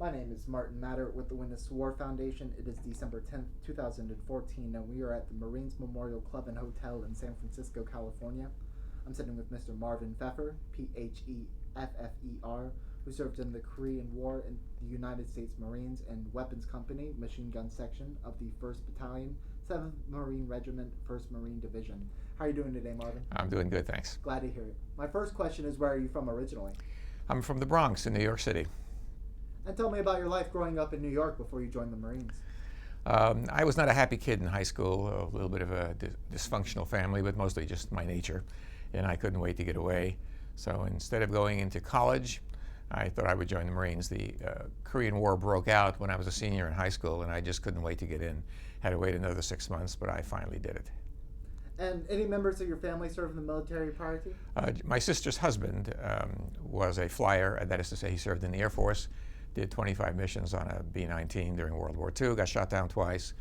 My name is Martin Matter with the Witness War Foundation. It is December 10th, 2014, and we are at the Marines Memorial Club and Hotel in San Francisco, California. I'm sitting with Mr. Marvin Pheffer, Pheffer, who served in the Korean War in the United States Marines and Weapons Company, Machine Gun Section of the 1st Battalion, 7th Marine Regiment, 1st Marine Division. How are you doing today, Marvin? I'm doing good, thanks. Glad to hear it. My first question is, where are you from originally? I'm from the Bronx in New York City. And tell me about your life growing up in New York before you joined the Marines. I was not a happy kid in high school, a little bit of a dysfunctional family, but mostly just my nature, and I couldn't wait to get away. So instead of going into college, I thought I would join the Marines. The Korean War broke out when I was a senior in high school, and I just couldn't wait to get in. Had to wait another 6 months, but I finally did it. And any members of your family served in the military prior to? My sister's husband was a flyer, that is to say he served in the Air Force, did 25 missions on a B-19 during World War II, got shot down twice,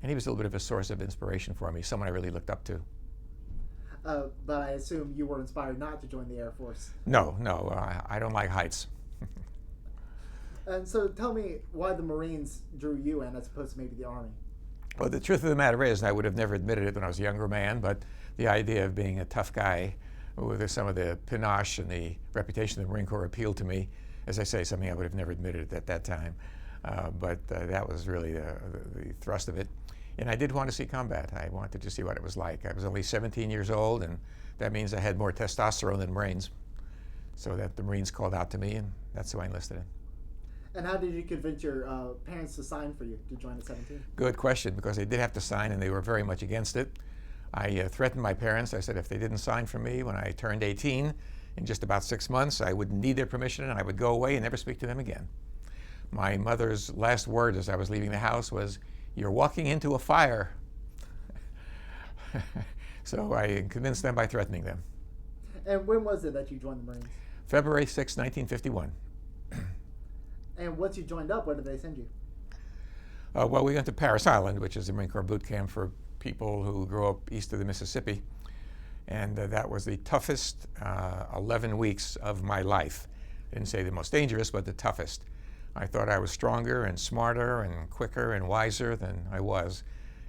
and he was a little bit of a source of inspiration for me, someone I really looked up to. But I assume you were inspired not to join the Air Force. No, I don't like heights. And so tell me why the Marines drew you in as opposed to maybe the Army. Well, the truth of the matter is, and I would have never admitted it when I was a younger man, but the idea of being a tough guy with some of the panache and the reputation of the Marine Corps appealed to me. As I say, something I would have never admitted at that time. But that was really the thrust of it. And I did want to see combat. I wanted to see what it was like. I was only 17 years old, and that means I had more testosterone than Marines. So that the Marines called out to me, and that's who I enlisted in. And how did you convince your parents to sign for you to join at 17? Good question, because they did have to sign, and they were very much against it. I threatened my parents. I said if they didn't sign for me when I turned 18, in just about 6 months, I wouldn't need their permission, and I would go away and never speak to them again. My mother's last word as I was leaving the house was, "You're walking into a fire." So I convinced them by threatening them. And when was it that you joined the Marines? February 6, 1951. And once you joined up, where did they send you? Well, we went to Parris Island, which is a Marine Corps boot camp for people who grew up east of the Mississippi. And that was the toughest 11 weeks of my life. I didn't say the most dangerous, but the toughest. I thought I was stronger and smarter and quicker and wiser than I was.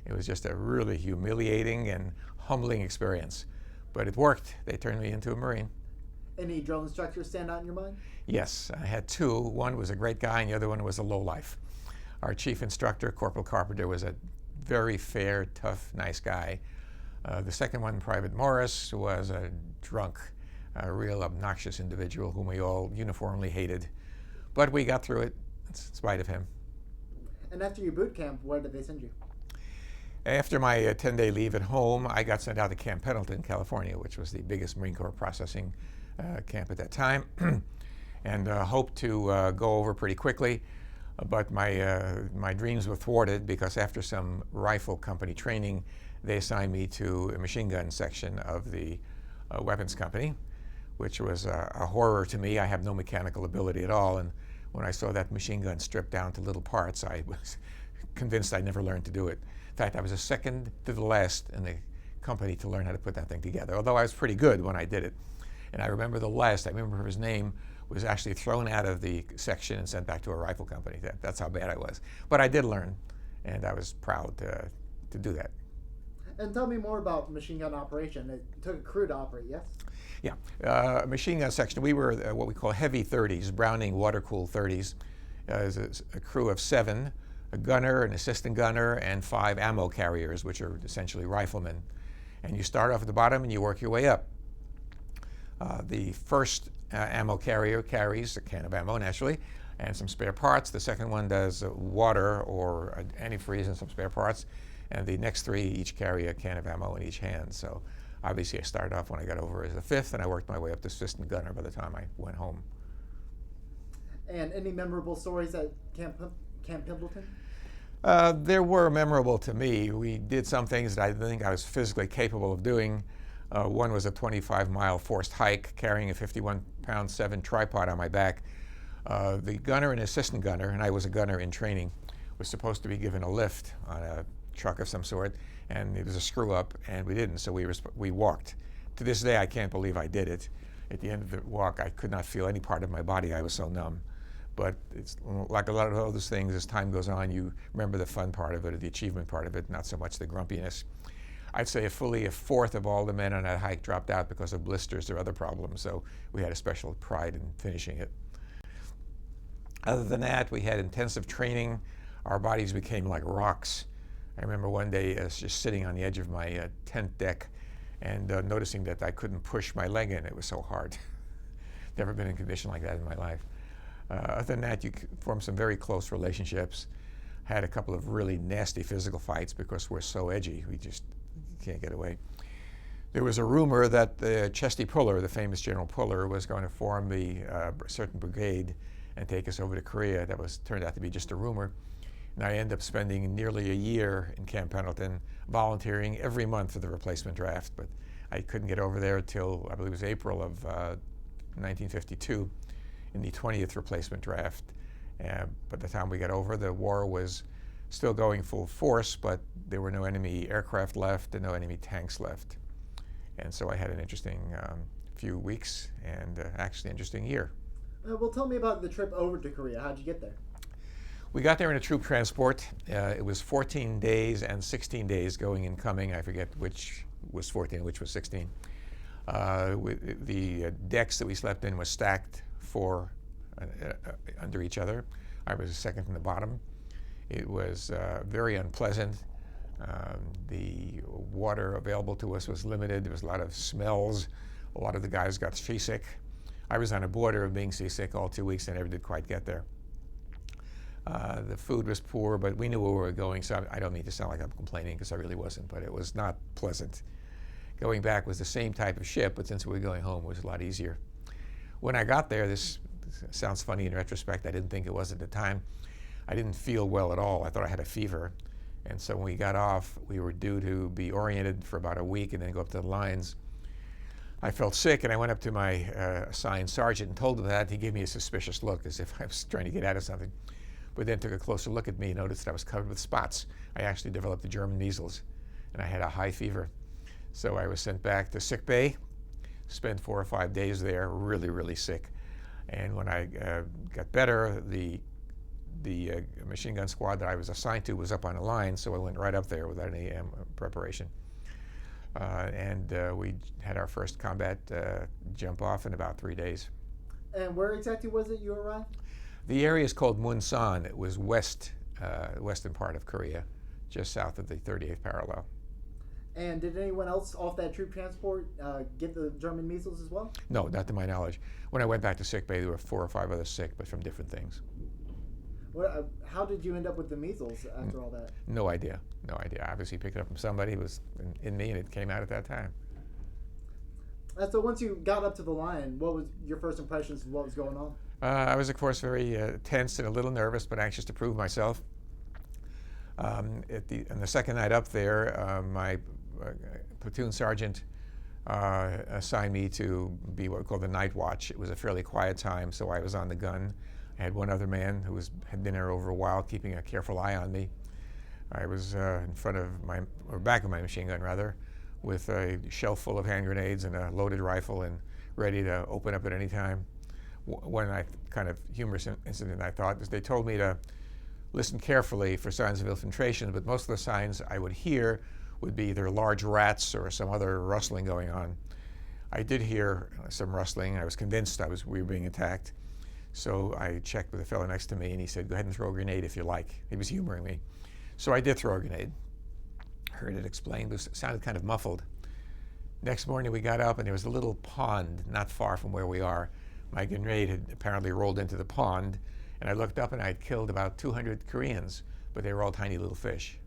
It was just a really humiliating and humbling experience. But it worked. They turned me into a Marine. Any drill instructors stand out in your mind? Yes, I had two. One was a great guy, and the other one was a lowlife. Our chief instructor, Corporal Carpenter, was a very fair, tough, nice guy. The second one, Private Morris, was a drunk, a real obnoxious individual whom we all uniformly hated. But we got through it in spite of him. And after your boot camp, where did they send you? After my 10-day leave at home, I got sent out to Camp Pendleton, California, which was the biggest Marine Corps processing camp at that time, and hoped to go over pretty quickly. But my dreams were thwarted because after some rifle company training, they assigned me to a machine gun section of the weapons company, which was a horror to me. I have no mechanical ability at all, and when I saw that machine gun stripped down to little parts, I was convinced I'd never learn to do it. In fact, I was the second to the last in the company to learn how to put that thing together, although I was pretty good when I did it. And I remember his name was actually thrown out of the section and sent back to a rifle company. That's how bad I was. But I did learn, and I was proud to do that. And tell me more about machine gun operation. It took a crew to operate, yes? Yeah, machine gun section. We were what we call heavy 30s, Browning water-cooled 30s. It was a crew of 7, a gunner, an assistant gunner, and 5 ammo carriers, which are essentially riflemen. And you start off at the bottom and you work your way up. The first ammo carrier carries a can of ammo, naturally, and some spare parts. The second one does water or antifreeze and some spare parts. And the next 3 each carry a can of ammo in each hand. So obviously I started off when I got over as a 5th, and I worked my way up to assistant gunner by the time I went home. And any memorable stories at Camp Pendleton? There were memorable to me. We did some things that I didn't think I was physically capable of doing. One was a 25-mile forced hike carrying a 51-pound 7 tripod on my back. The gunner and assistant gunner, and I was a gunner in training, was supposed to be given a lift on a truck of some sort, and it was a screw up, and we didn't, so we walked. To this day, I can't believe I did it. At the end of the walk, I could not feel any part of my body. I was so numb. But it's like a lot of those things, as time goes on, you remember the fun part of it or the achievement part of it, not so much the grumpiness. I'd say fully a fourth of all the men on that hike dropped out because of blisters or other problems, so we had a special pride in finishing it. Other than that, we had intensive training. Our bodies became like rocks. I remember one day just sitting on the edge of my tent deck and noticing that I couldn't push my leg in. It was so hard. Never been in a condition like that in my life. Other than that, you form some very close relationships. Had a couple of really nasty physical fights because we're so edgy. We just can't get away. There was a rumor that Chesty Puller, the famous General Puller, was going to form a certain brigade and take us over to Korea. That turned out to be just a rumor. And I ended up spending nearly a year in Camp Pendleton, volunteering every month for the replacement draft. But I couldn't get over there until, I believe it was April of 1952, in the 20th replacement draft. By the time we got over, the war was still going full force, but there were no enemy aircraft left and no enemy tanks left. And so I had an interesting few weeks and actually an interesting year. Well, tell me about the trip over to Korea. How'd you get there? We got there in a troop transport. It was 14 days and 16 days going and coming. I forget which was 14, which was 16. The decks that we slept in was stacked four under each other. I was second from the bottom. It was very unpleasant. The water available to us was limited. There was a lot of smells. A lot of the guys got seasick. I was on a border of being seasick all 2 weeks and never did quite get there. The food was poor, but we knew where we were going, so I don't mean to sound like I'm complaining because I really wasn't, but it was not pleasant. Going back was the same type of ship, but since we were going home, it was a lot easier. When I got there, this sounds funny in retrospect, I didn't think it was at the time. I didn't feel well at all. I thought I had a fever. And so when we got off, we were due to be oriented for about a week and then go up to the lines. I felt sick, and I went up to my assigned sergeant and told him that. He gave me a suspicious look as if I was trying to get out of something. But then took a closer look at me and noticed that I was covered with spots. I actually developed the German measles, and I had a high fever. So I was sent back to sick bay, spent 4 or 5 days there, really, really sick. And when I got better, the machine gun squad that I was assigned to was up on a line, so I went right up there without any preparation. We had our first combat jump off in about 3 days. And where exactly was it you arrived? The area is called Munsan. It was western part of Korea, just south of the 38th parallel. And did anyone else off that troop transport get the German measles as well? No, not to my knowledge. When I went back to sick bay, there were 4 or 5 others sick, but from different things. How did you end up with the measles after all that? No idea. No idea. Obviously picked it up from somebody. It was in me, and it came out at that time. So once you got up to the line, what was your first impressions of what was going on? I was, of course, very tense and a little nervous, but anxious to prove myself. On the second night up there, my platoon sergeant assigned me to be what we call the night watch. It was a fairly quiet time, so I was on the gun. I had one other man who had been there over a while, keeping a careful eye on me. I was in front of back of my machine gun, rather, with a shelf full of hand grenades and a loaded rifle and ready to open up at any time. One kind of humorous incident, I thought, is they told me to listen carefully for signs of infiltration, but most of the signs I would hear would be either large rats or some other rustling going on. I did hear some rustling. I was convinced we were being attacked. So I checked with the fellow next to me, and he said, "Go ahead and throw a grenade if you like." He was humoring me. So I did throw a grenade. Heard it explained, it sounded kind of muffled. Next morning we got up, and there was a little pond not far from where we are. My grenade had apparently rolled into the pond, and I looked up, and I had killed about 200 Koreans, but they were all tiny little fish.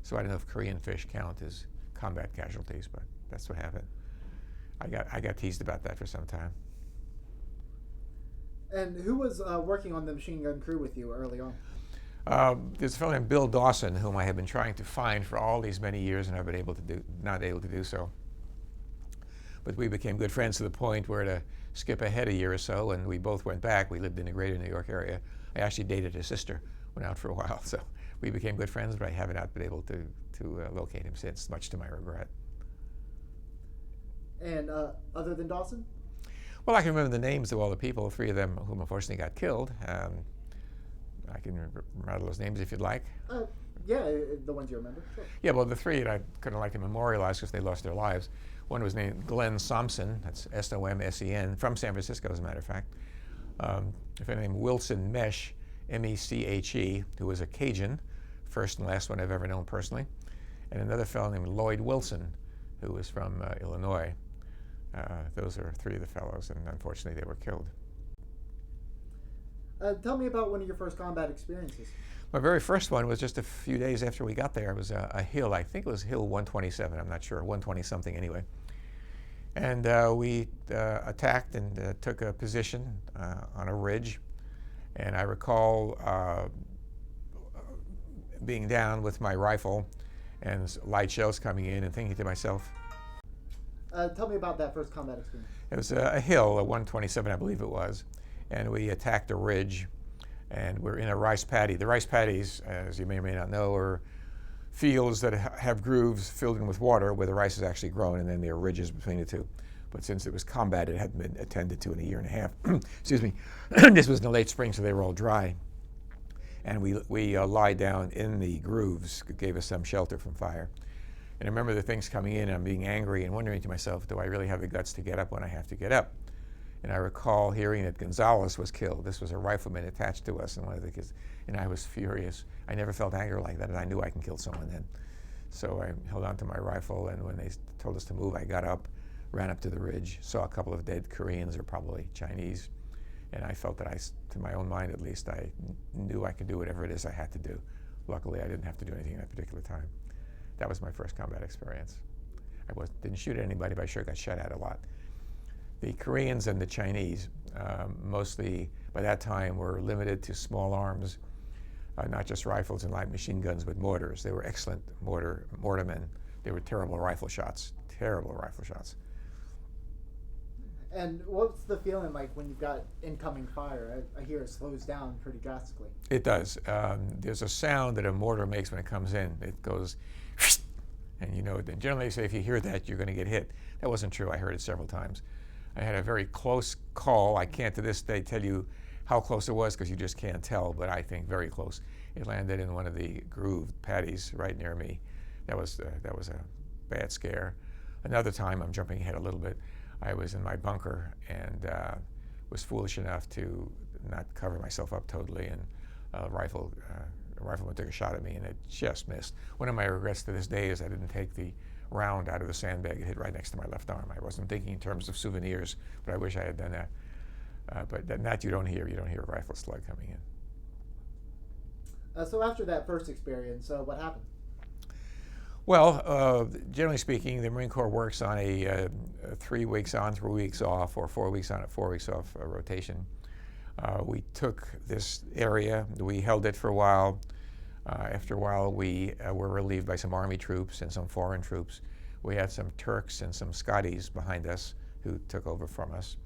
So I don't know if Korean fish count as combat casualties, but that's what happened. I got teased about that for some time. And who was working on the machine gun crew with you early on? There's a fellow named Bill Dawson, whom I have been trying to find for all these many years, and I've been not able to do so. But we became good friends to the point where, to skip ahead a year or so, and we both went back. We lived in the greater New York area. I actually dated his sister, went out for a while, so we became good friends, but I have not been able to locate him since, much to my regret. And other than Dawson? Well, I can remember the names of all the people, 3 of them whom unfortunately got killed. I can rattle those names if you'd like. Yeah, the ones you remember. Sure. Yeah, well, the 3 that I kind of like to memorialize because they lost their lives. One was named Glenn Somsen, that's Somsen, from San Francisco, as a matter of fact. A fellow named Wilson Mesh, Meche, who was a Cajun, first and last one I've ever known personally. And another fellow named Lloyd Wilson, who was from Illinois. Those are 3 of the fellows, and unfortunately they were killed. Tell me about one of your first combat experiences. My very first one was just a few days after we got there. It was a hill, I think it was Hill 127, I'm not sure, 120 something anyway. And we attacked and took a position on a ridge. And I recall being down with my rifle and light shells coming in and thinking to myself, tell me about that first combat experience. it was a hill, a 127 I believe it was, and we attacked a ridge, and we're in a rice paddy. The rice paddies, as you may or may not know, are fields that have grooves filled in with water where the rice is actually grown, and then there are ridges between the two. But since it was combat, it hadn't been attended to in a year and a half. Excuse me. This was in the late spring, so they were all dry. And we lied down in the grooves, gave us some shelter from fire. And I remember the things coming in, and I'm being angry and wondering to myself, do I really have the guts to get up when I have to get up? And I recall hearing that Gonzalez was killed. This was a rifleman attached to us, and one of the kids, and I was furious. I never felt anger like that, and I knew I can kill someone then. So I held on to my rifle, and when they told us to move, I got up, ran up to the ridge, saw a couple of dead Koreans, or probably Chinese, and I felt that to my own mind at least, I knew I could do whatever it is I had to do. Luckily, I didn't have to do anything at that particular time. That was my first combat experience. I didn't shoot at anybody, but I sure got shot at a lot. The Koreans and the Chinese, mostly by that time, were limited to small arms, not just rifles and light machine guns, but mortars. They were excellent mortarmen. They were terrible rifle shots. And what's the feeling like when you've got incoming fire? I hear it slows down pretty drastically. It does. There's a sound that a mortar makes when it comes in. It goes, and you know, generally they say if you hear that, you're going to get hit. That wasn't true. I heard it several times. I had a very close call. I can't to this day tell you how close it was because you just can't tell, but I think very close. It landed in one of the grooved paddies right near me. That was a bad scare. Another time, I'm jumping ahead a little bit, I was in my bunker and was foolish enough to not cover myself up totally, and a rifleman took a shot at me and it just missed. One of my regrets to this day is I didn't take the round out of the sandbag. It hit right next to my left arm. I wasn't thinking in terms of souvenirs, but I wish I had done that. But that you don't hear a rifle slug coming in. So after that first experience, what happened? Well, generally speaking, the Marine Corps works on a 3 weeks on, 3 weeks off, or 4 weeks on, 4 weeks off rotation. We took this area, we held it for a while. After a while, we were relieved by some Army troops and some foreign troops. We had some Turks and some Scotties behind us who took over from us.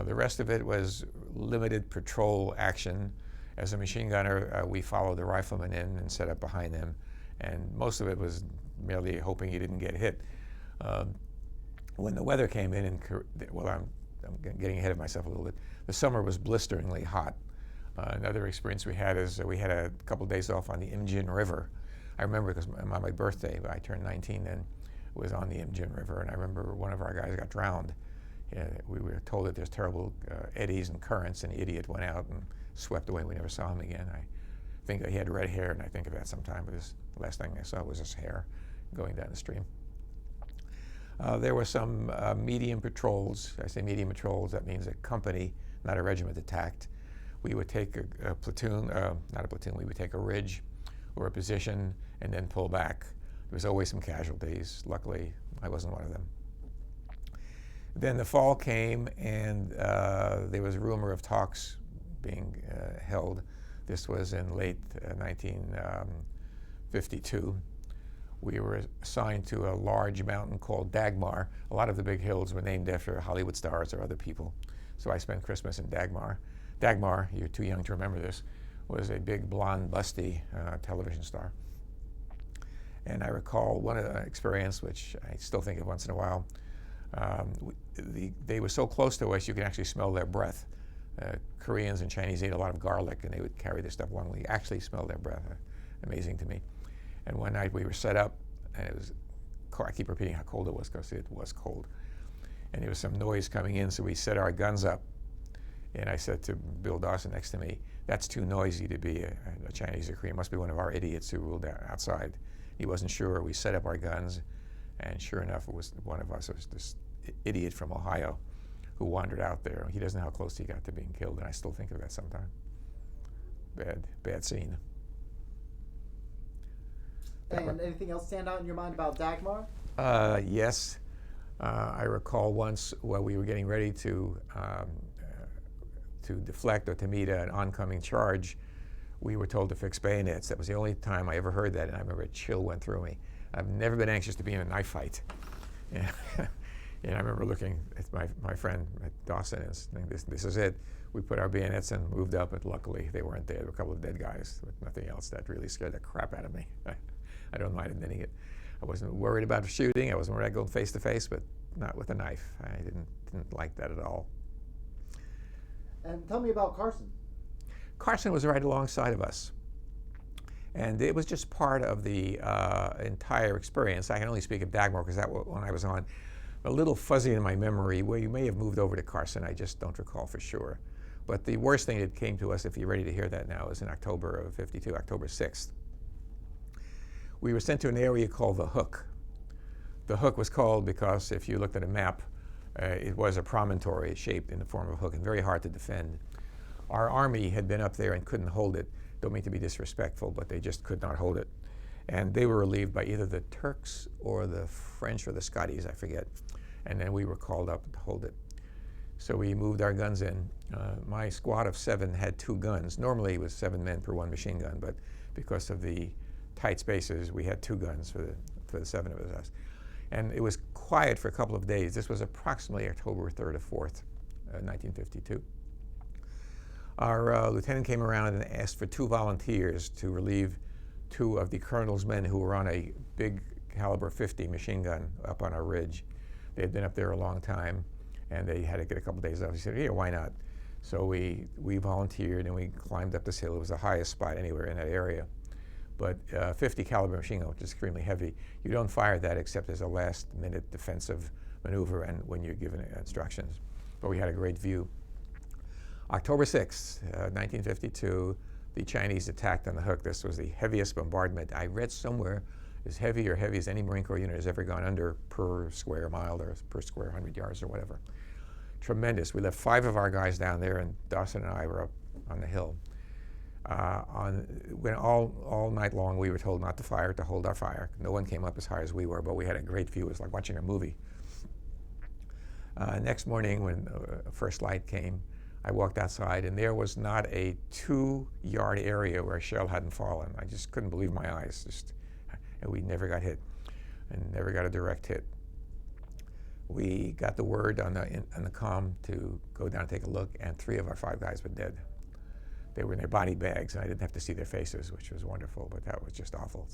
The rest of it was limited patrol action. As a machine gunner, we followed the riflemen in and set up behind them. And most of it was merely hoping you didn't get hit. When the weather came in, I'm getting ahead of myself a little bit. The summer was blisteringly hot. Another experience we had is we had a couple days off on the Imjin River. I remember because on my birthday, I turned 19 then, was on the Imjin River, and I remember one of our guys got drowned. We were told that there's terrible eddies and currents, and the idiot went out and swept away. We never saw him again. I think that he had red hair, and I think of that sometime, but the last thing I saw was his hair going down the stream. There were some medium patrols. I say medium patrols, that means a company, not a regiment, attacked. We would take a platoon, not a platoon, we would take a ridge or a position and then pull back. There was always some casualties. Luckily, I wasn't one of them. Then the fall came, and there was a rumor of talks being held. This was in late 1952. We were assigned to a large mountain called Dagmar. A lot of the big hills were named after Hollywood stars or other people. So I spent Christmas in Dagmar. Dagmar, you're too young to remember this, was a big blonde, busty television star. And I recall one experience, which I still think of once in a while. They were so close to us you could actually smell their breath. Koreans and Chinese ate a lot of garlic, and they would carry this stuff along. We actually smelled their breath. Amazing to me. And one night we were set up, and it was cold. I keep repeating how cold it was because it was cold. And there was some noise coming in, so we set our guns up. And I said to Bill Dawson next to me, "That's too noisy to be a Chinese or Korean. It must be one of our idiots who ruled outside." He wasn't sure. We set up our guns, and sure enough, it was one of us. It was this idiot from Ohio who wandered out there. He doesn't know how close he got to being killed, and I still think of that sometime. Bad scene. And anything else stand out in your mind about Dagmar? Yes. I recall once while we were getting ready to deflect or to meet an oncoming charge, we were told to fix bayonets. That was the only time I ever heard that, and I remember a chill went through me. I've never been anxious to be in a knife fight. And I remember looking at my friend Dawson and saying, this is it. We put our bayonets in, moved up, and luckily they weren't there. There were a couple of dead guys, but nothing else. That really scared the crap out of me. I don't mind admitting it. I wasn't worried about shooting. I wasn't worried about going face to face, but not with a knife. I didn't like that at all. And tell me about Carson. Carson was right alongside of us. And it was just part of the entire experience. I can only speak of Dagmar because that was when I was on. A little fuzzy in my memory where you may have moved over to Carson. I just don't recall for sure. But the worst thing that came to us, if you're ready to hear that now, is in October of '52, October 6th. We were sent to an area called the Hook. The Hook was called because if you looked at a map, it was a promontory shaped in the form of a hook and very hard to defend. Our army had been up there and couldn't hold it. Don't mean to be disrespectful, but they just could not hold it. And they were relieved by either the Turks or the French or the Scotties, I forget. And then we were called up to hold it. So we moved our guns in. My squad of 7 had 2 guns. Normally it was 7 men per 1 machine gun, but because of the tight spaces, we had 2 guns for the 7 of us. And it was quiet for a couple of days. This was approximately October 3rd or 4th, 1952. Our lieutenant came around and asked for 2 volunteers to relieve 2 of the colonel's men who were on a big caliber 50 machine gun up on our ridge. They had been up there a long time, and they had to get a couple days off. He said, "Yeah, why not?" So we volunteered, and we climbed up this hill. It was the highest spot anywhere in that area. But 50 caliber machine gun, which is extremely heavy, you don't fire that except as a last-minute defensive maneuver and when you're given instructions. But we had a great view. October 6th, 1952, the Chinese attacked on the Hook. This was the heaviest bombardment. I read somewhere as heavy as any Marine Corps unit has ever gone under per square mile or per square 100 yards or whatever. Tremendous. We left 5 of our guys down there, and Dawson and I were up on the hill. When all night long we were told not to fire, to hold our fire. No one came up as high as we were, but we had a great view. It was like watching a movie. Next morning when first light came, I walked outside, and there was not a 2-yard area where a shell hadn't fallen. I just couldn't believe my eyes. And we never got hit, and never got a direct hit. We got the word on the comm to go down and take a look, and 3 of our 5 guys were dead. They were in their body bags, and I didn't have to see their faces, which was wonderful, but that was just awful.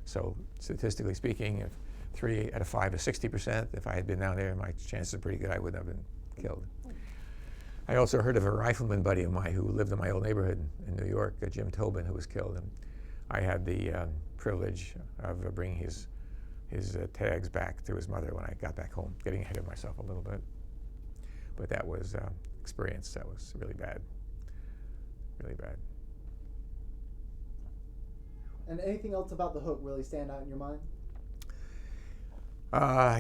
So statistically speaking, if 3 out of 5 is 60%, if I had been down there, my chances are pretty good I wouldn't have been killed. I also heard of a rifleman buddy of mine who lived in my old neighborhood in New York, Jim Tobin, who was killed. And I had the privilege of bringing his tags back to his mother when I got back home, getting ahead of myself a little bit. But that was experience. That was really bad. Really bad. And anything else about the Hook really stand out in your mind?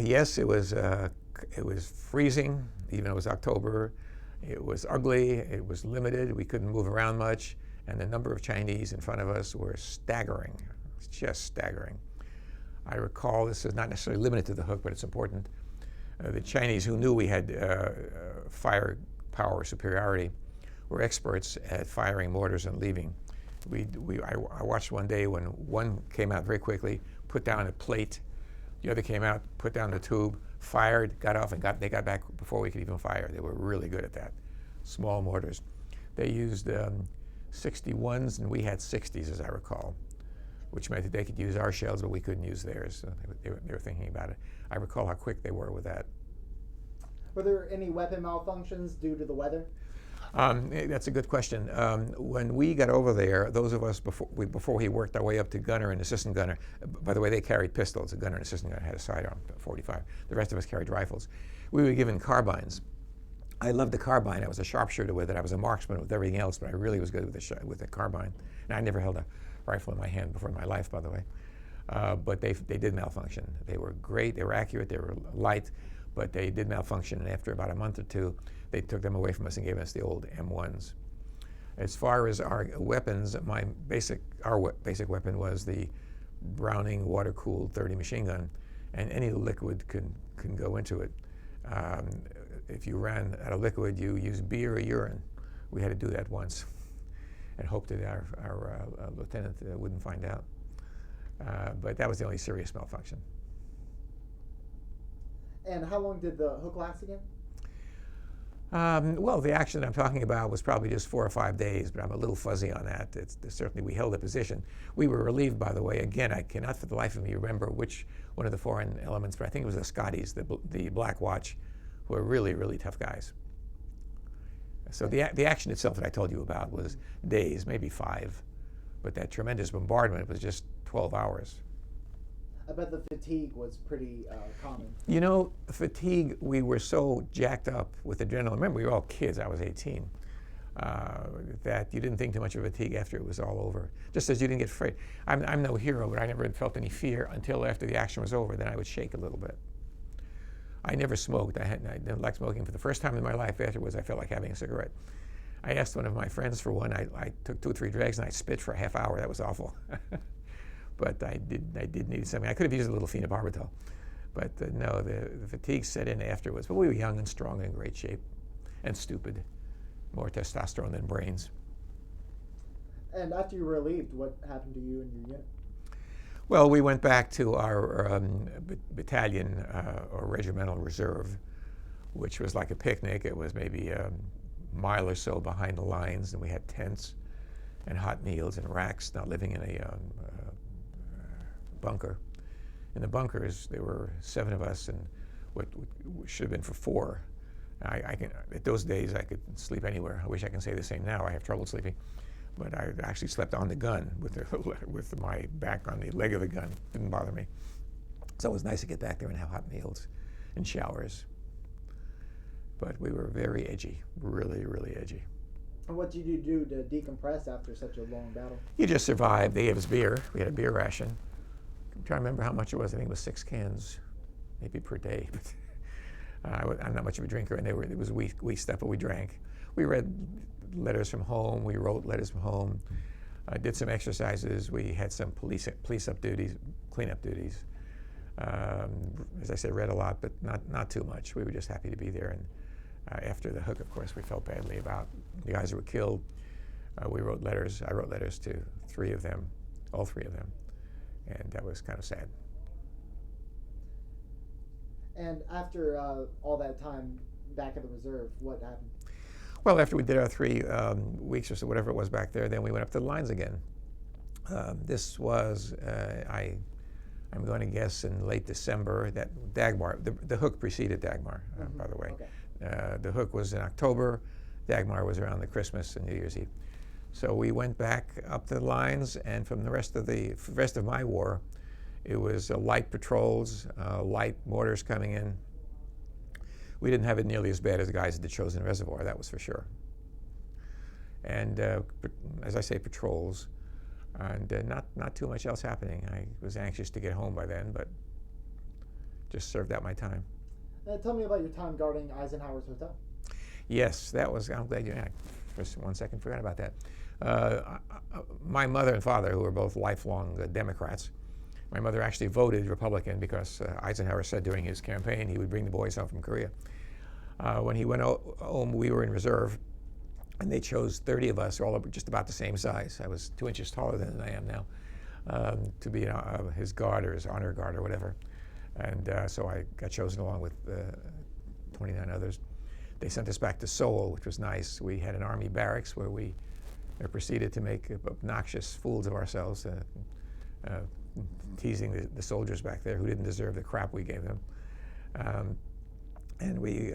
Yes, it was freezing, even though it was October. It was ugly, it was limited, we couldn't move around much, and the number of Chinese in front of us were staggering, just staggering. I recall, this is not necessarily limited to the Hook, but it's important. The Chinese, who knew we had firepower superiority, were experts at firing mortars and leaving. I watched one day when one came out very quickly, put down a plate, the other came out, put down the tube, fired, got off, and they got back before we could even fire. They were really good at that. Small mortars. They used 61s, and we had 60s, as I recall, which meant that they could use our shells, but we couldn't use theirs. So they were thinking about it. I recall how quick they were with that. Were there any weapon malfunctions due to the weather? That's a good question. When we got over there, those of us before we worked our way up to gunner and assistant gunner, by the way, they carried pistols. A gunner and assistant gunner had a sidearm, 45. The rest of us carried rifles. We were given carbines. I loved the carbine. I was a sharpshooter with it. I was a marksman with everything else, but I really was good with the carbine. And I never held a rifle in my hand before in my life, by the way. But they did malfunction. They were great. They were accurate. They were light, but they did malfunction. And after about a month or two, they took them away from us and gave us the old M1s. As far as our weapons, our basic weapon was the Browning water-cooled .30 machine gun, and any liquid can go into it. If you ran out of liquid, you used beer or urine. We had to do that once, and hoped that our lieutenant wouldn't find out. But that was the only serious malfunction. And how long did the hook last again? Well, the action I'm talking about was probably just 4 or 5 days, but I'm a little fuzzy on that. Certainly we held a position. We were relieved, by the way. Again, I cannot for the life of me remember which one of the foreign elements, but I think it was the Scotties, the Black Watch, who are really, really tough guys. So the action itself that I told you about was days, maybe 5, but that tremendous bombardment was just 12 hours. I bet the fatigue was pretty common. You know, fatigue, we were so jacked up with adrenaline. Remember, we were all kids. I was 18. That you didn't think too much of fatigue after it was all over. Just as you didn't get afraid. I'm no hero, but I never felt any fear until after the action was over. Then I would shake a little bit. I never smoked. I didn't like smoking. For the first time in my life afterwards, I felt like having a cigarette. I asked one of my friends for one. I took 2 or 3 drags and I spit for a half hour. That was awful. But I did need something. I could have used a little phenobarbital. But no, the fatigue set in afterwards. But we were young and strong and in great shape and stupid. More testosterone than brains. And after you were relieved, what happened to you and your unit? Well, we went back to our battalion or regimental reserve, which was like a picnic. It was maybe a mile or so behind the lines, and we had tents and hot meals and racks, not living in a bunker. In the bunkers, there were 7 of us, and what should have been for 4. At those days, I could sleep anywhere. I wish I can say the same now. I have trouble sleeping. But I actually slept on the gun with my back on the leg of the gun. Didn't bother me. So it was nice to get back there and have hot meals and showers. But we were very edgy, really, really edgy. And what did you do to decompress after such a long battle? You just survived. They gave us beer. We had a beer ration. I'm trying to remember how much it was. I think it was 6 cans, maybe per day. But I'm not much of a drinker, and it was weak stuff, but we drank. We read letters from home. We wrote letters from home. Did some exercises. We had some cleanup duties. As I said, read a lot, but not too much. We were just happy to be there. And after the hook, of course, we felt badly about the guys who were killed. We wrote letters. I wrote letters to 3 of them, all 3 of them, and that was kind of sad. And after all that time back at the reserve, what happened? Well, after we did our 3 weeks or so, whatever it was back there, then we went up to the lines again. This was, I'm going to guess, in late December. That Dagmar, the hook preceded Dagmar, by the way. Okay. The hook was in October. Dagmar was around the Christmas and New Year's Eve. So we went back up to the lines, and from the rest of my war, it was light patrols, light mortars coming in. We didn't have it nearly as bad as the guys at the Chosin Reservoir, that was for sure. And as I say, patrols, and not too much else happening. I was anxious to get home by then, but just served out my time. Tell me about your time guarding Eisenhower's hotel. Yes, that was, I'm glad you, for 1 second, forgot about that. My mother and father, who were both lifelong Democrats, my mother actually voted Republican because Eisenhower said during his campaign he would bring the boys home from Korea. When he went home, we were in reserve, and they chose 30 of us, all just about the same size. I was 2 inches taller than I am now, to be his guard or his honor guard or whatever. And so I got chosen along with 29 others. They sent us back to Seoul, which was nice. We had an army barracks where we proceeded to make obnoxious fools of ourselves, teasing the soldiers back there who didn't deserve the crap we gave them. and we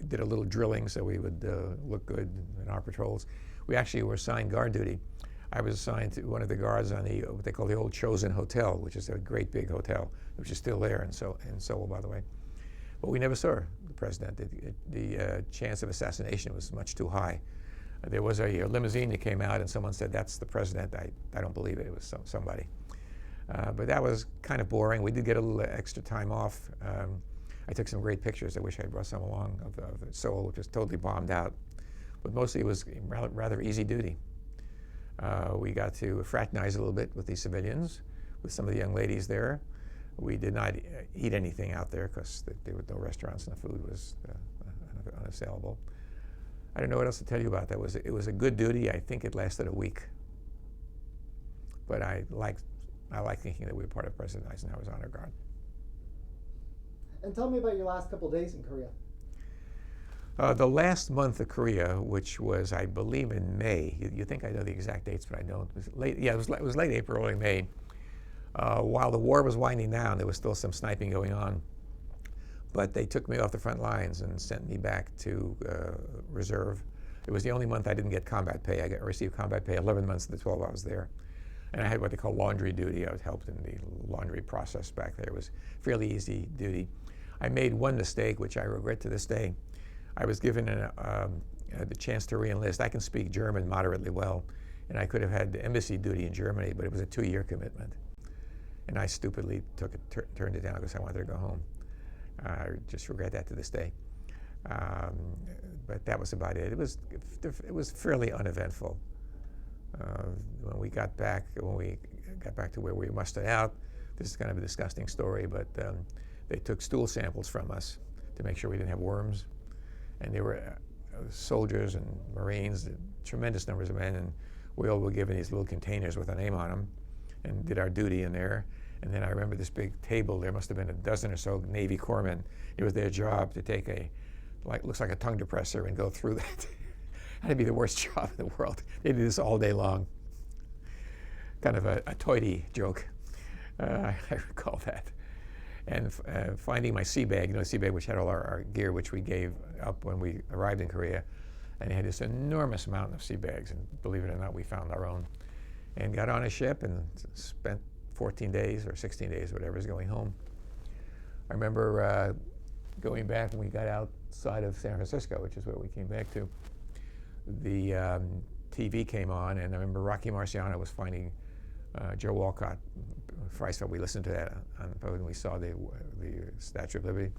did a little drilling so we would look good in our patrols. We actually were assigned guard duty. I was assigned to one of the guards on the what they call the old Chosen Hotel, which is a great big hotel, which is still there in Seoul, by the way. But we never saw the president. The chance of assassination was much too high. There was a limousine that came out, and someone said, "That's the president." I don't believe it. It was somebody. But that was kind of boring. We did get a little extra time off. I took some great pictures. I wish I brought some along of Seoul, which was totally bombed out. But mostly it was rather easy duty. We got to fraternize a little bit with the civilians, with some of the young ladies there. We did not eat anything out there because there were no restaurants and the food was unassailable. I don't know what else to tell you about that. It was a good duty. I think it lasted a week. But I like thinking that we were part of President Eisenhower's honor guard. And tell me about your last couple days in Korea. The last month of Korea, which was, I believe, in May. You think I know the exact dates, but I don't. It was late. Yeah, it was late April, early May. While the war was winding down, there was still some sniping going on. But they took me off the front lines and sent me back to reserve. It was the only month I didn't get combat pay. I received combat pay 11 months of the 12 I was there. And I had what they call laundry duty. I was helped in the laundry process back there. It was fairly easy duty. I made one mistake, which I regret to this day. I was given the chance to re-enlist. I can speak German moderately well, and I could have had embassy duty in Germany, but it was a 2-year commitment. And I stupidly turned it down because I wanted to go home. I just regret that to this day. But that was about it. It was fairly uneventful. When we got back to where we mustered out, this is kind of a disgusting story, but they took stool samples from us to make sure we didn't have worms. And there were soldiers and Marines, tremendous numbers of men, and we all were given these little containers with our name on them and did our duty in there. And then I remember this big table. There must have been a dozen or so Navy corpsmen. It was their job to take looks like a tongue depressor and go through that. That'd be the worst job in the world. They did this all day long. Kind of a toity joke. I recall that. And finding my sea bag, sea bag which had all our gear, which we gave up when we arrived in Korea. And it had this enormous mountain of sea bags. And believe it or not, we found our own. And got on a ship and spent 14 days or 16 days, whatever, is going home. I remember going back when we got outside of San Francisco, which is where we came back to. The TV came on, and I remember Rocky Marciano was finding Joe Walcott. We listened to that when we saw the Statue of Liberty.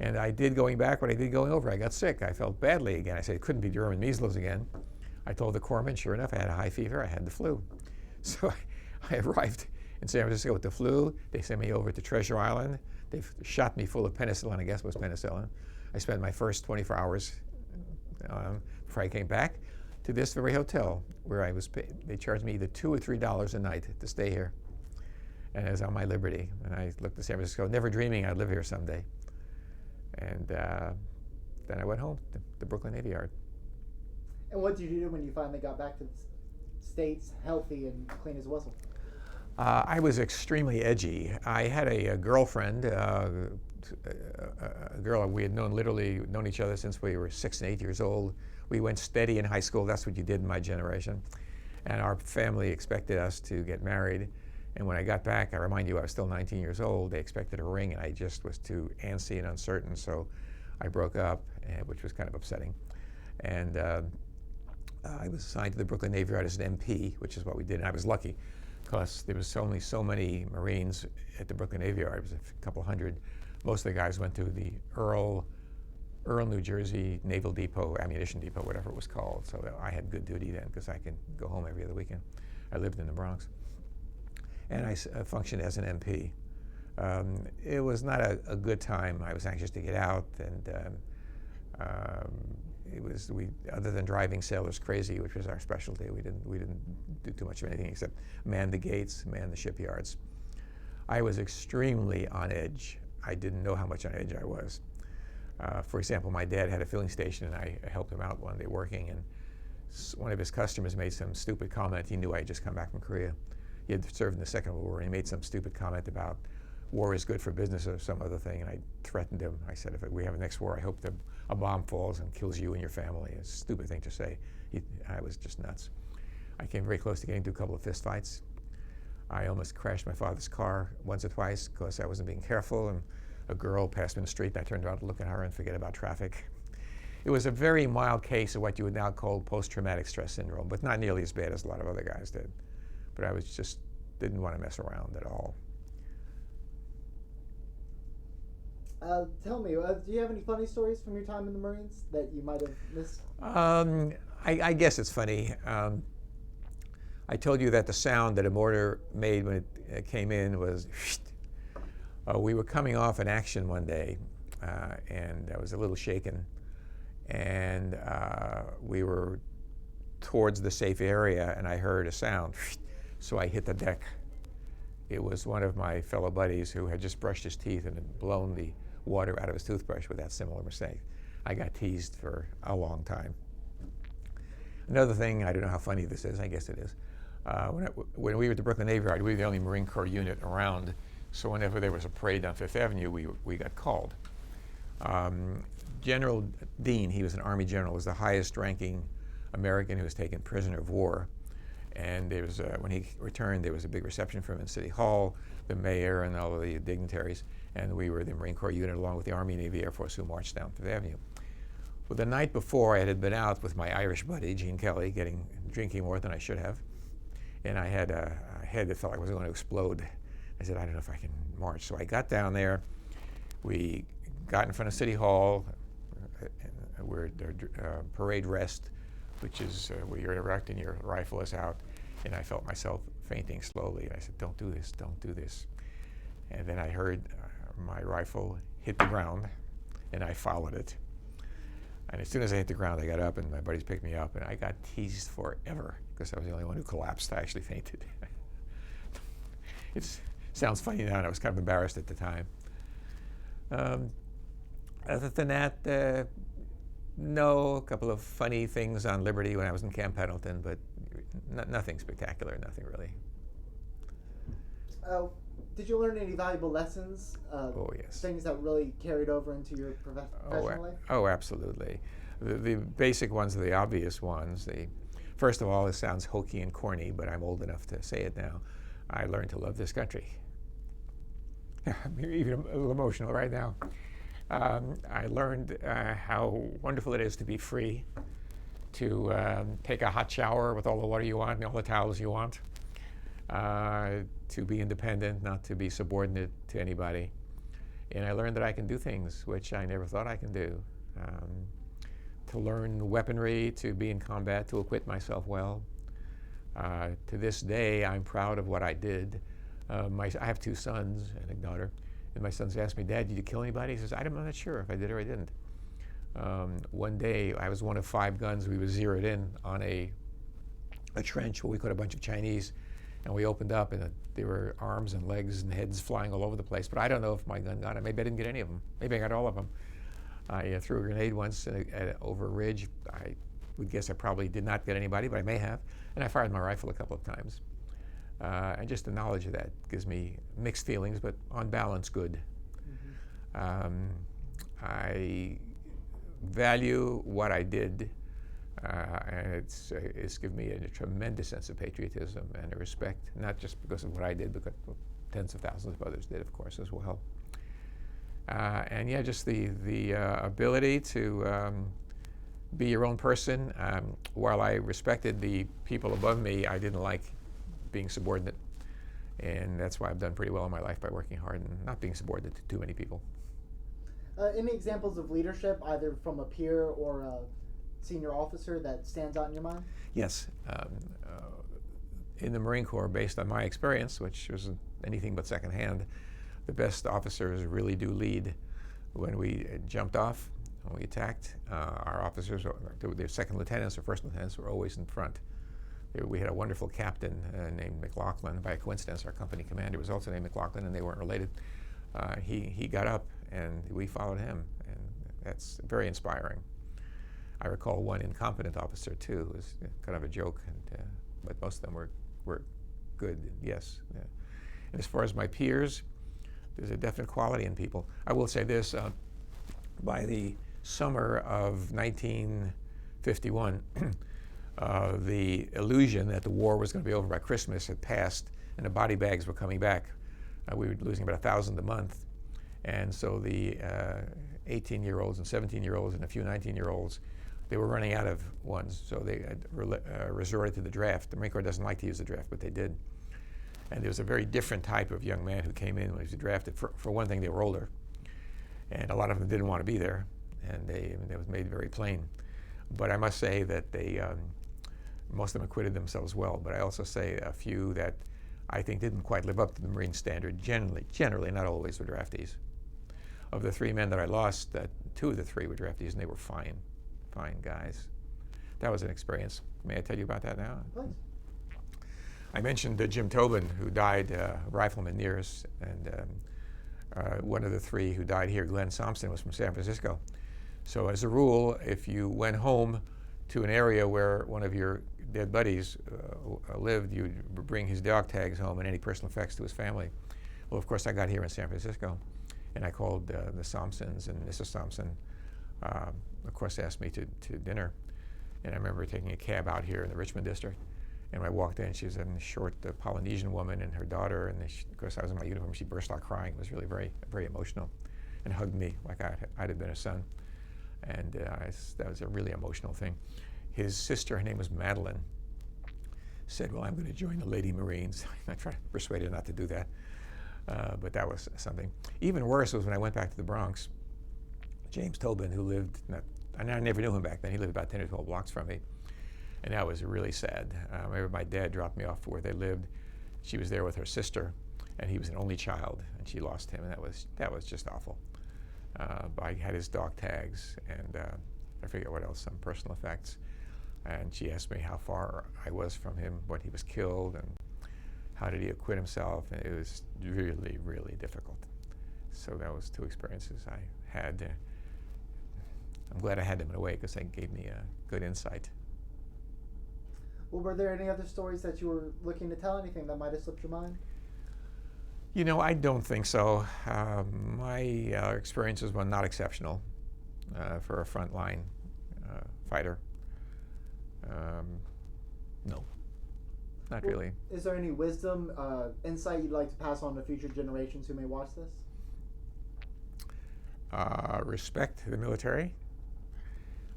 And I did going back what I did going over. I got sick. I felt badly again. I said it couldn't be German measles again. I told the corpsman, sure enough, I had a high fever. I had the flu. So I arrived in San Francisco with the flu. They sent me over to Treasure Island. They shot me full of penicillin, I guess it was penicillin. I spent my first 24 hours before I came back to this very hotel where I was paid. They charged me either $2 or $3 a night to stay here. And I was on my liberty. And I looked at San Francisco, never dreaming I'd live here someday. And then I went home to the Brooklyn Navy Yard. And what did you do when you finally got back to the States, healthy and clean as a whistle? I was extremely edgy. I had a girlfriend, a girl we had known each other since we were 6 and 8 years old. We went steady in high school. That's what you did in my generation. And our family expected us to get married. And when I got back, I remind you, I was still 19 years old. They expected a ring, and I just was too antsy and uncertain. So I broke up, which was kind of upsetting. And I was assigned to the Brooklyn Navy Yard as an MP, which is what we did. And I was lucky because there was only so many Marines at the Brooklyn Navy Yard. It was a couple hundred. Most of the guys went to the Earl, New Jersey Naval Depot, Ammunition Depot, whatever it was called. So I had good duty then because I could go home every other weekend. I lived in the Bronx. And I functioned as an MP. It was not a good time. I was anxious to get out, and other than driving sailors crazy, which was our specialty, we didn't do too much of anything except man the gates, man the shipyards. I was extremely on edge. I didn't know how much on edge I was. For example, my dad had a filling station, and I helped him out one day working, and one of his customers made some stupid comment. He knew I had just come back from Korea. He had served in the Second World War, and he made some stupid comment about war is good for business or some other thing. And I threatened him. I said, if we have a next war, I hope that a bomb falls and kills you and your family. It's a stupid thing to say. I was just nuts. I came very close to getting into a couple of fist fights. I almost crashed my father's car once or twice because I wasn't being careful, and a girl passed me in the street, and I turned around to look at her and forget about traffic. It was a very mild case of what you would now call post-traumatic stress syndrome, but not nearly as bad as a lot of other guys did. But I didn't want to mess around at all. Tell me, do you have any funny stories from your time in the Marines that you might have missed? I guess it's funny. I told you that the sound that a mortar made when it came in was we were coming off an action one day, and I was a little shaken, and we were towards the safe area, and I heard a sound, so I hit the deck. It was one of my fellow buddies who had just brushed his teeth and had blown the water out of his toothbrush with that similar mistake. I got teased for a long time. Another thing, I don't know how funny this is, I guess it is. When we were at the Brooklyn Navy Yard, we were the only Marine Corps unit around, so whenever there was a parade on Fifth Avenue, we got called. General Dean, he was an Army general, was the highest ranking American who was taken prisoner of war. And there was, when he returned, there was a big reception for him in City Hall, the mayor and all of the dignitaries, and we were the Marine Corps unit along with the Army, Navy, Air Force who marched down Fifth Avenue. Well, the night before, I had been out with my Irish buddy, Gene Kelly, drinking more than I should have. And I had a head that felt like it was going to explode. I said, I don't know if I can march. So I got down there. We got in front of City Hall, where the parade rest, which is where you're erect and your rifle is out. And I felt myself fainting slowly. And I said, don't do this, don't do this. And then I heard my rifle hit the ground, and I followed it. And as soon as I hit the ground, I got up, and my buddies picked me up, and I got teased forever because I was the only one who collapsed. I actually fainted. It sounds funny now, and I was kind of embarrassed at the time. Other than that, no, a couple of funny things on Liberty when I was in Camp Pendleton, but nothing spectacular, nothing really. Did you learn any valuable lessons? Oh, yes. Things that really carried over into your professional life? Oh, absolutely. The basic ones are the obvious ones. First of all, this sounds hokey and corny, but I'm old enough to say it now. I learned to love this country. I'm even a little emotional right now. I learned how wonderful it is to be free, to take a hot shower with all the water you want and all the towels you want, to be independent, not to be subordinate to anybody. And I learned that I can do things which I never thought I could do. To learn weaponry, to be in combat, to equip myself well. To this day, I'm proud of what I did. I have two sons and a daughter. And my sons asked me, Dad, did you kill anybody? He says, I'm not sure if I did or I didn't. One day, I was one of 5 guns. We were zeroed in on a trench where we caught a bunch of Chinese. And we opened up, and there were arms and legs and heads flying all over the place. But I don't know if my gun got it. Maybe I didn't get any of them. Maybe I got all of them. I threw a grenade once over a ridge. I would guess I probably did not get anybody, but I may have. And I fired my rifle a couple of times. And just the knowledge of that gives me mixed feelings, but on balance, good. Mm-hmm. I value what I did. And it's given me a tremendous sense of patriotism and a respect, not just because of what I did, but tens of thousands of others did, of course, as well. And yeah, just the ability to be your own person. While I respected the people above me, I didn't like being subordinate. And that's why I've done pretty well in my life by working hard and not being subordinate to too many people. Any examples of leadership, either from a peer or a senior officer, that stands out in your mind? Yes. In the Marine Corps, based on my experience, which was anything but secondhand, the best officers really do lead. When we jumped off, when we attacked, our officers, their second lieutenants or first lieutenants, were always in front. We had a wonderful captain named McLaughlin. By coincidence, our company commander was also named McLaughlin, and they weren't related. He got up, and we followed him, and that's very inspiring. I recall one incompetent officer, too. It was kind of a joke, but most of them were good, yes. Yeah. And as far as my peers, there's a definite quality in people. I will say this, by the summer of 1951, the illusion that the war was going to be over by Christmas had passed, and the body bags were coming back. We were losing about 1,000 a month, and so the 18-year-olds and 17-year-olds and a few 19-year-olds, they were running out of ones, so they had resorted to the draft. The Marine Corps doesn't like to use the draft, but they did. And there was a very different type of young man who came in when he was drafted. For one thing, they were older, and a lot of them didn't want to be there, and it was made very plain. But I must say that most of them acquitted themselves well, but I also say a few that I think didn't quite live up to the Marine standard, generally, not always, were draftees. Of the 3 men that I lost, 2 of the 3 were draftees, and they were fine guys. That was an experience. May I tell you about that now? Please. I mentioned Jim Tobin, who died, rifleman near us, and one of the 3 who died here, Glenn Thompson, was from San Francisco. So as a rule, if you went home to an area where one of your dead buddies lived, you'd bring his dog tags home and any personal effects to his family. Well, of course, I got here in San Francisco, and I called the Thompsons, and Mrs. Thompson, of course, asked me to dinner. And I remember taking a cab out here in the Richmond district, and when I walked in, she was a short Polynesian woman and her daughter, and of course, I was in my uniform. She burst out crying. It was really very, very emotional, and hugged me like I'd have been a son. And that was a really emotional thing. His sister, her name was Madeline, said, well, I'm going to join the Lady Marines. I tried to persuade her not to do that, but that was something. Even worse was when I went back to the Bronx. James Tobin, who lived, I never knew him back then, he lived about 10 or 12 blocks from me, and that was really sad. I remember my dad dropped me off to where they lived. She was there with her sister, and he was an only child, and she lost him, and that was just awful. But I had his dog tags, and I forget what else, some personal effects. And she asked me how far I was from him when he was killed, and how did he acquit himself, and it was really, really difficult. So that was 2 experiences I had. I'm glad I had them in a way, because they gave me a good insight. Well, were there any other stories that you were looking to tell? Anything that might have slipped your mind? You know, I don't think so. My experiences were not exceptional for a frontline fighter. No, not really. Is there any wisdom, insight you'd like to pass on to future generations who may watch this? Respect the military.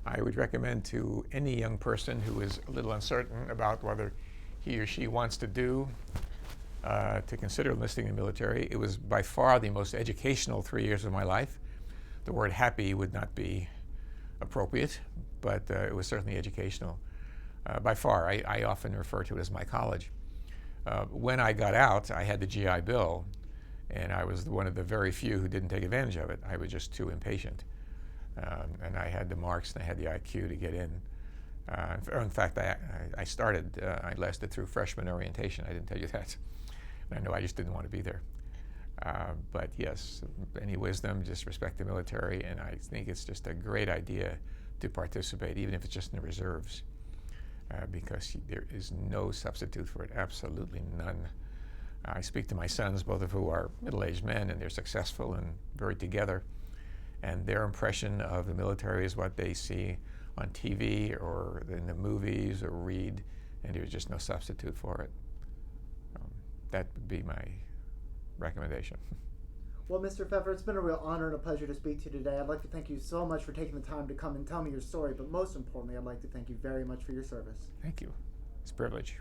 I would recommend to any young person who is a little uncertain about whether he or she wants to do to consider enlisting in the military. It was by far the most educational 3 years of my life. The word happy would not be appropriate, but it was certainly educational. By far, I often refer to it as my college. When I got out, I had the GI Bill, and I was one of the very few who didn't take advantage of it. I was just too impatient. And I had the marks and I had the IQ to get in. In fact, I lasted through freshman orientation. I didn't tell you that. I know I just didn't want to be there. But yes, any wisdom, just respect the military, and I think it's just a great idea to participate, even if it's just in the reserves, because there is no substitute for it, absolutely none. I speak to my sons, both of who are middle-aged men, and they're successful and very together, and their impression of the military is what they see on TV or in the movies or read, and there's just no substitute for it. That would be my recommendation. Well, Mr. Pheffer, it's been a real honor and a pleasure to speak to you today. I'd like to thank you so much for taking the time to come and tell me your story, but most importantly, I'd like to thank you very much for your service. Thank you. It's a privilege.